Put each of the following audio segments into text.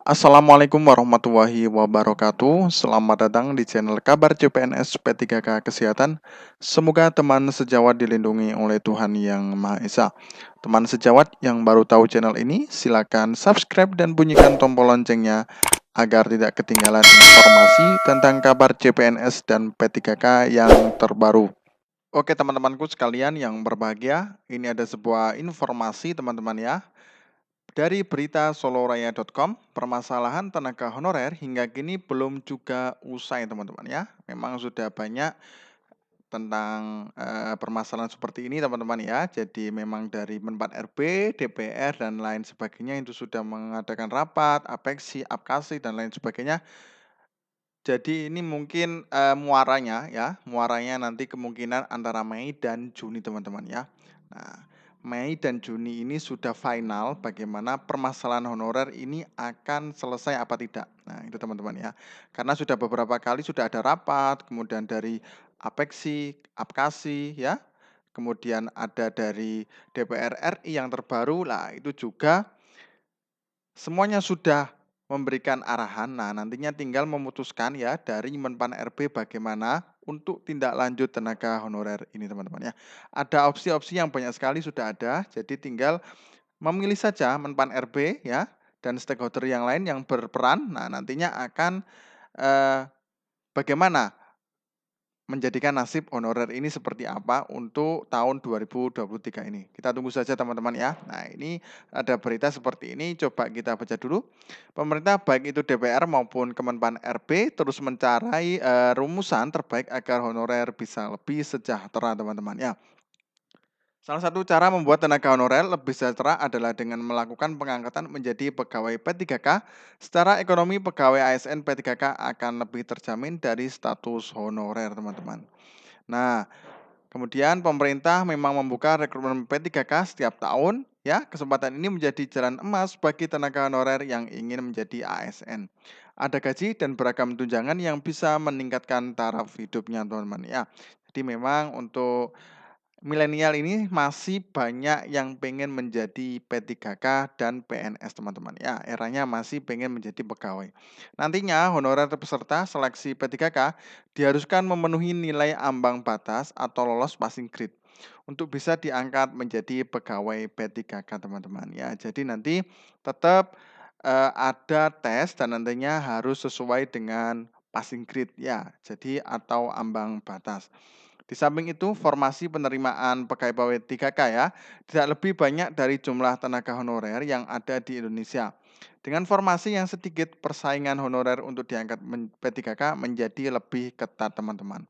Assalamualaikum warahmatullahi wabarakatuh. Selamat datang di channel Kabar CPNS P3K Kesehatan. Semoga teman sejawat dilindungi oleh Tuhan Yang Maha Esa. Teman sejawat yang baru tahu channel ini, silakan subscribe dan bunyikan tombol loncengnya agar tidak ketinggalan informasi tentang kabar CPNS dan P3K yang terbaru. Oke teman-temanku sekalian yang berbahagia, ini ada sebuah informasi teman-teman ya. Dari berita soloraya.com, permasalahan tenaga honorer hingga kini belum juga usai teman-teman ya. Memang sudah banyak tentang permasalahan seperti ini teman-teman ya. Jadi memang dari Menpan RB, DPR dan lain sebagainya itu sudah mengadakan rapat, apeksi, apkasi dan lain sebagainya. Jadi ini mungkin muaranya nanti kemungkinan antara Mei dan Juni teman-teman ya. Nah, Mei dan Juni ini sudah final bagaimana permasalahan honorer ini akan selesai apa tidak. Nah, itu teman-teman ya. Karena sudah beberapa kali sudah ada rapat, kemudian dari apeksi, apkasi ya. Kemudian ada dari DPR RI yang terbaru lah, itu juga semuanya sudah memberikan arahan. Nah, nantinya tinggal memutuskan ya dari Menpan RB bagaimana untuk tindak lanjut tenaga honorer ini teman-teman ya. Ada opsi-opsi yang banyak sekali sudah ada, jadi tinggal memilih saja Menpan RB ya dan stakeholder yang lain yang berperan. Nah, nantinya akan bagaimana menjadikan nasib honorer ini seperti apa untuk tahun 2023 ini. Kita tunggu saja teman-teman ya. Nah, ini ada berita seperti ini, coba kita baca dulu. Pemerintah baik itu DPR maupun Kemenpan RB terus mencari rumusan terbaik agar honorer bisa lebih sejahtera teman-teman ya. Salah satu cara membuat tenaga honorer lebih sejahtera adalah dengan melakukan pengangkatan menjadi pegawai P3K. Secara ekonomi, pegawai ASN P3K akan lebih terjamin dari status honorer, teman-teman. Nah, kemudian pemerintah memang membuka rekrutmen P3K setiap tahun. Ya, kesempatan ini menjadi jalan emas bagi tenaga honorer yang ingin menjadi ASN. Ada gaji dan beragam tunjangan yang bisa meningkatkan taraf hidupnya, teman-teman. Ya, jadi memang untuk milenial ini masih banyak yang pengen menjadi P3K dan PNS teman-teman ya, eranya masih pengen menjadi pegawai. Nantinya honorer peserta seleksi P3K diharuskan memenuhi nilai ambang batas atau lolos passing grade untuk bisa diangkat menjadi pegawai P3K teman-teman ya. Jadi nanti tetap ada tes dan nantinya harus sesuai dengan passing grade ya. Jadi atau ambang batas. Di samping itu, formasi penerimaan pegawai P3K ya, tidak lebih banyak dari jumlah tenaga honorer yang ada di Indonesia. Dengan formasi yang sedikit, persaingan honorer untuk diangkat P3K menjadi lebih ketat, teman-teman.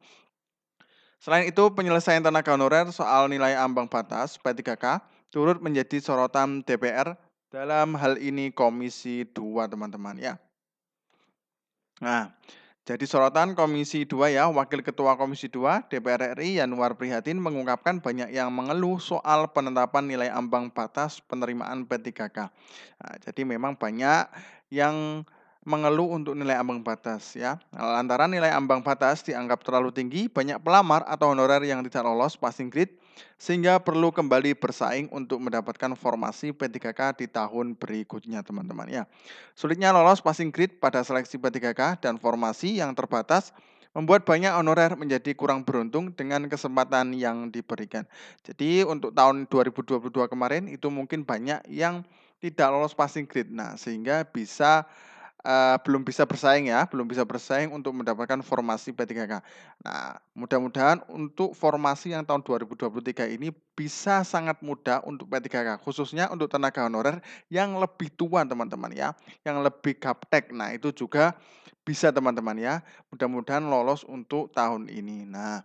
Selain itu, penyelesaian tenaga honorer soal nilai ambang batas P3K turut menjadi sorotan DPR dalam hal ini Komisi 2, teman-teman ya. Nah, jadi sorotan Komisi 2 ya, Wakil Ketua Komisi 2 DPR RI Yanuar Prihatin mengungkapkan banyak yang mengeluh soal penetapan nilai ambang batas penerimaan P3K. Nah, jadi memang banyak yang mengeluh untuk nilai ambang batas ya. Lantaran nilai ambang batas dianggap terlalu tinggi, banyak pelamar atau honorer yang tidak lolos passing grade sehingga perlu kembali bersaing untuk mendapatkan formasi P3K di tahun berikutnya, teman-teman ya. Sulitnya lolos passing grade pada seleksi P3K dan formasi yang terbatas membuat banyak honorer menjadi kurang beruntung dengan kesempatan yang diberikan. Jadi untuk tahun 2022 kemarin itu mungkin banyak yang tidak lolos passing grade. Nah, sehingga belum bisa bersaing ya, belum bisa bersaing untuk mendapatkan formasi P3K. Nah, mudah-mudahan untuk formasi yang tahun 2023 ini bisa sangat mudah untuk P3K, khususnya untuk tenaga honorer yang lebih tua teman-teman ya, yang lebih gaptek. Nah, itu juga bisa teman-teman ya, mudah-mudahan lolos untuk tahun ini. Nah,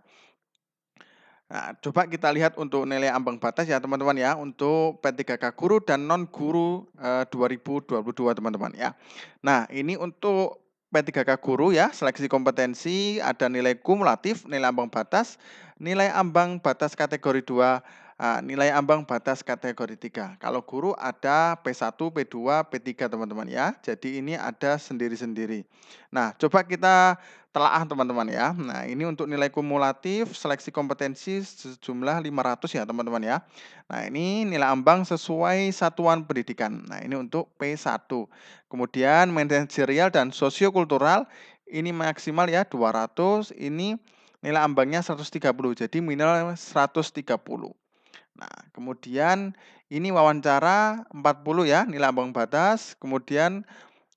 coba kita lihat untuk nilai ambang batas ya teman-teman ya, untuk P3K guru dan non-guru 2022 teman-teman ya. Nah, ini untuk P3K guru ya, seleksi kompetensi, ada nilai kumulatif, nilai ambang batas, nilai ambang batas kategori 2, nilai ambang batas kategori 3. Kalau guru ada P1, P2, P3 teman-teman ya. Jadi ini ada sendiri-sendiri. Nah, coba kita telaah teman-teman ya. Nah, ini untuk nilai kumulatif seleksi kompetensi sejumlah 500 ya teman-teman ya. Nah, ini nilai ambang sesuai satuan pendidikan. Nah, ini untuk P1. Kemudian manajerial dan sosiokultural ini maksimal ya 200, ini nilai ambangnya 130. Jadi minimal 130. Nah, kemudian ini wawancara 40 ya, nilai ambang batas, kemudian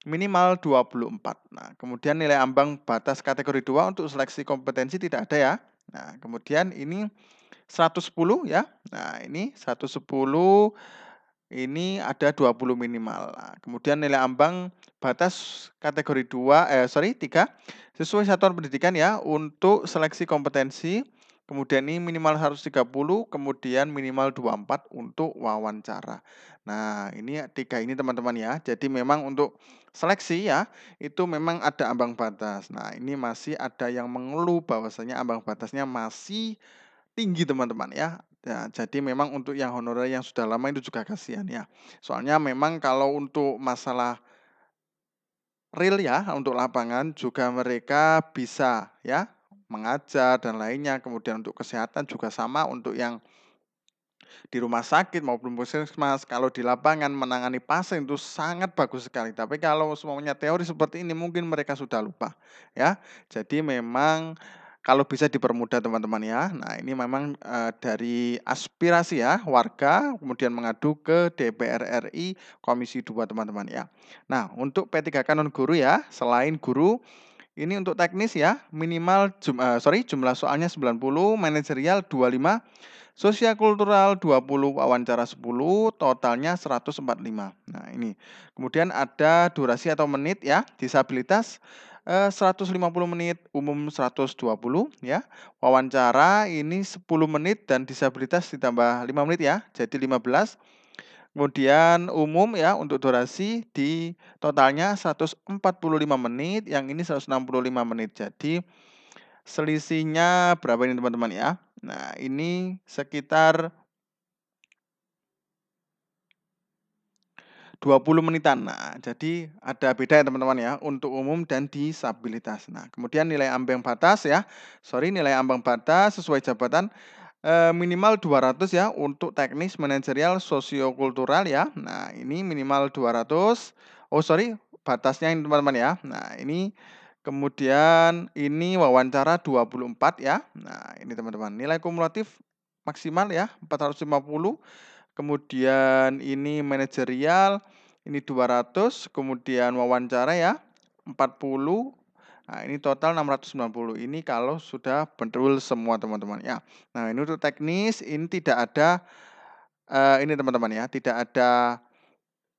minimal 24. Nah, kemudian nilai ambang batas kategori 2 untuk seleksi kompetensi tidak ada ya. Nah, kemudian ini 110 ya. Nah, ini 110 ini ada 20 minimal. Nah, kemudian nilai ambang batas kategori 3 sesuai satuan pendidikan ya untuk seleksi kompetensi. Kemudian ini minimal 130, kemudian minimal 24 untuk wawancara. Nah, ini 3 ini teman-teman ya. Jadi memang untuk seleksi ya, itu memang ada ambang batas. Nah, ini masih ada yang mengeluh bahwasanya ambang batasnya masih tinggi teman-teman ya. Ya, jadi memang untuk yang honorer yang sudah lama itu juga kasihan ya. Soalnya memang kalau untuk masalah real ya, untuk lapangan juga mereka bisa ya mengajar dan lainnya. Kemudian untuk kesehatan juga sama untuk yang di rumah sakit maupun puskesmas. Kalau di lapangan menangani pasien itu sangat bagus sekali. Tapi kalau semuanya teori seperti ini mungkin mereka sudah lupa ya. Jadi memang kalau bisa dipermudah teman-teman ya. Nah, ini memang dari aspirasi ya warga kemudian mengadu ke DPR RI Komisi 2 teman-teman ya. Nah, untuk P3K non guru ya, selain guru ini untuk teknis ya, minimal jumlah soalnya 90, manajerial 25, sosial kultural 20, wawancara 10, totalnya 145. Nah, ini. Kemudian ada durasi atau menit ya, disabilitas 150 menit, umum 120 ya. Wawancara ini 10 menit dan disabilitas ditambah 5 menit ya, jadi 15. Kemudian umum ya untuk durasi di totalnya 145 menit, yang ini 165 menit. Jadi selisihnya berapa ini teman-teman ya? Nah, ini sekitar 20 menitan. Nah, jadi ada beda ya teman-teman ya untuk umum dan disabilitas. Nah, kemudian nilai ambang batas ya. Nilai ambang batas sesuai jabatan minimal 200 ya untuk teknis, manajerial, sosiokultural ya. Nah, ini minimal 200. Batasnya ini teman-teman ya. Nah, ini kemudian ini wawancara 24 ya. Nah, ini teman-teman. Nilai kumulatif maksimal ya 450. Kemudian ini manajerial, ini 200, kemudian wawancara ya 40. Nah, ini total 690. Ini kalau sudah betul semua teman-teman ya. Nah, ini untuk teknis, ini tidak ada ini teman-teman ya, tidak ada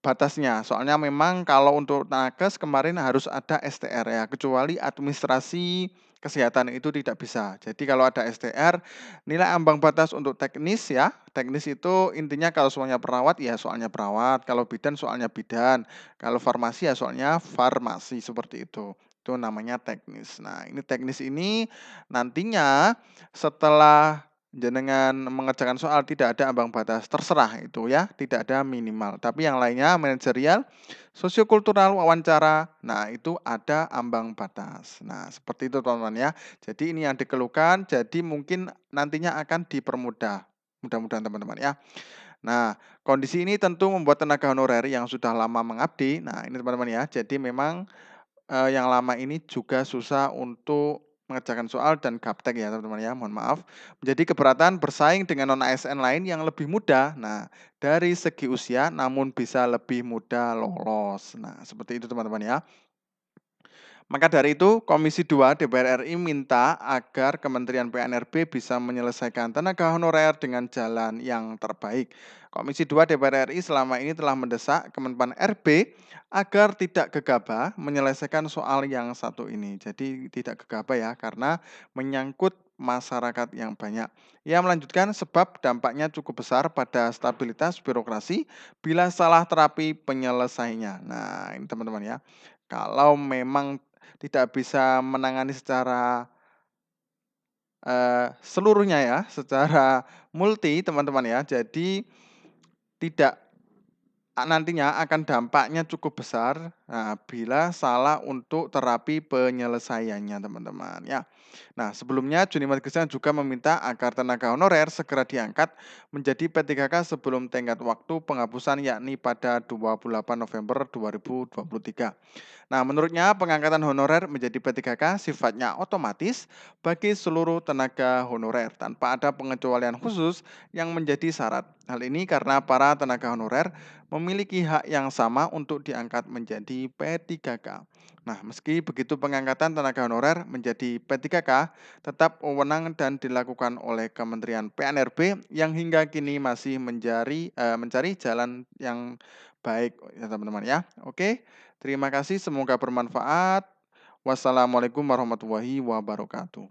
batasnya. Soalnya memang kalau untuk nakes kemarin harus ada STR ya, kecuali administrasi kesehatan itu tidak bisa. Jadi kalau ada STR, nilai ambang batas untuk teknis ya, teknis itu intinya kalau soalnya perawat ya soalnya perawat, kalau bidan soalnya bidan, kalau farmasi ya soalnya farmasi seperti itu. Itu namanya teknis. Nah, ini teknis ini nantinya setelah jenengan mengerjakan soal tidak ada ambang batas, terserah itu ya, tidak ada minimal. Tapi yang lainnya manajerial, sosiokultural, wawancara, nah itu ada ambang batas. Nah, seperti itu teman-teman ya. Jadi ini yang dikeluhkan, jadi mungkin nantinya akan dipermudah. Mudah-mudahan teman-teman ya. Nah, kondisi ini tentu membuat tenaga honorer yang sudah lama mengabdi, nah ini teman-teman ya, jadi memang yang lama ini juga susah untuk mengerjakan soal dan gaptek ya teman-teman ya, mohon maaf. Menjadi keberatan bersaing dengan non-ASN lain yang lebih mudah. Nah, dari segi usia namun bisa lebih mudah lolos. Nah, seperti itu teman-teman ya. Maka dari itu, Komisi 2 DPR RI minta agar Kementerian PNRB bisa menyelesaikan tenaga honorer dengan jalan yang terbaik. Komisi 2 DPR RI selama ini telah mendesak Kemenpan RB agar tidak gegabah menyelesaikan soal yang satu ini. Jadi tidak gegabah ya, karena menyangkut masyarakat yang banyak. Ia melanjutkan sebab dampaknya cukup besar pada stabilitas birokrasi bila salah terapi penyelesainya. Nah, ini teman-teman ya. Kalau memang tidak bisa menangani secara seluruhnya ya, secara multi teman-teman ya. Jadi tidak nantinya akan dampaknya cukup besar Nah, bila salah untuk terapi penyelesaiannya, teman-teman, ya. Nah, sebelumnya Junimat Kristina juga meminta agar tenaga honorer segera diangkat menjadi P3K sebelum tenggat waktu penghapusan yakni pada 28 November 2023. Nah, menurutnya pengangkatan honorer menjadi P3K sifatnya otomatis bagi seluruh tenaga honorer tanpa ada pengecualian khusus yang menjadi syarat. Hal ini karena para tenaga honorer memiliki hak yang sama untuk diangkat menjadi P3K. Nah, meski begitu pengangkatan tenaga honorer menjadi P3K tetap wewenang dan dilakukan oleh Kementerian PNRB yang hingga kini masih mencari jalan yang baik ya teman-teman ya. Oke. Terima kasih, semoga bermanfaat. Wassalamualaikum warahmatullahi wabarakatuh.